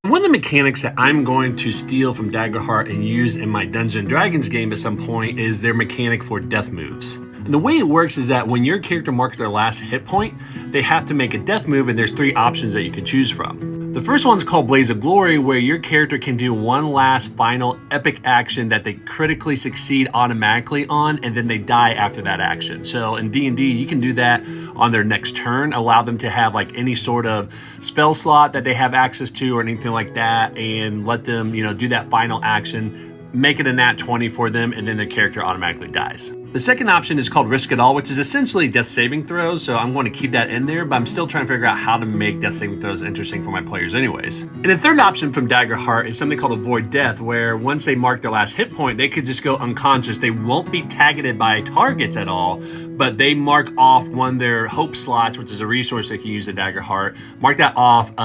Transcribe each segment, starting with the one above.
One of the mechanics that I'm going to steal from Daggerheart and use in my Dungeons & Dragons game at some point is their mechanic for death moves. And the way it works is that when your character marks their last hit point, they have to make a death move, and there's 3 options that you can choose from. The first one's called Blaze of Glory, where your character can do one last final epic action that they critically succeed automatically on, and then they die after that action. So in D&D, you can do that on their next turn, allow them to have like any sort of spell slot that they have access to or anything like that, and let them, do that final action, make it a nat 20 for them, and then their character automatically dies. The second option is called Risk It All, which is essentially death saving throws, so I'm going to keep that in there, but I'm still trying to figure out how to make death saving throws interesting for my players anyways. And the third option from Daggerheart is something called Avoid Death, where once they mark their last hit point, they could just go unconscious. They won't be targeted by targets at all, but they mark off one of their hope slots, which is a resource they can use in Daggerheart, mark that off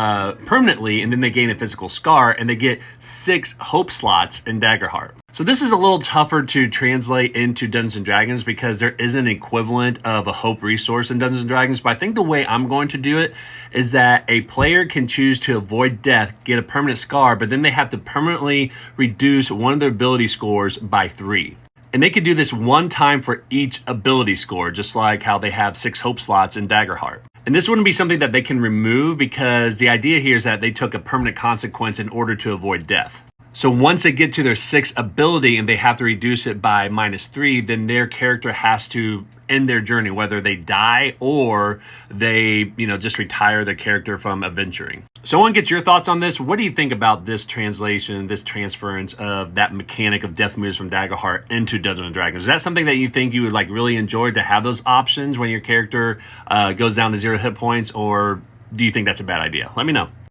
permanently, and then they gain a physical scar, and they get 6 hope slots in Daggerheart. So this is a little tougher to translate into Dungeons & Dragons because there isn't an equivalent of a hope resource in Dungeons & Dragons, but I think the way I'm going to do it is that a player can choose to avoid death, get a permanent scar, but then they have to permanently reduce one of their ability scores by 3. And they could do this one time for each ability score, just like how they have 6 hope slots in Daggerheart. And this wouldn't be something that they can remove because the idea here is that they took a permanent consequence in order to avoid death. So once they get to their 6th ability and they have to reduce it by -3, then their character has to end their journey, whether they die or they, just retire their character from adventuring. So I want to get your thoughts on this. What do you think about this translation, this transference of that mechanic of death moves from Daggerheart into Dungeons & Dragons? Is that something that you think you would really enjoy to have those options when your character goes down to 0 hit points, or do you think that's a bad idea? Let me know.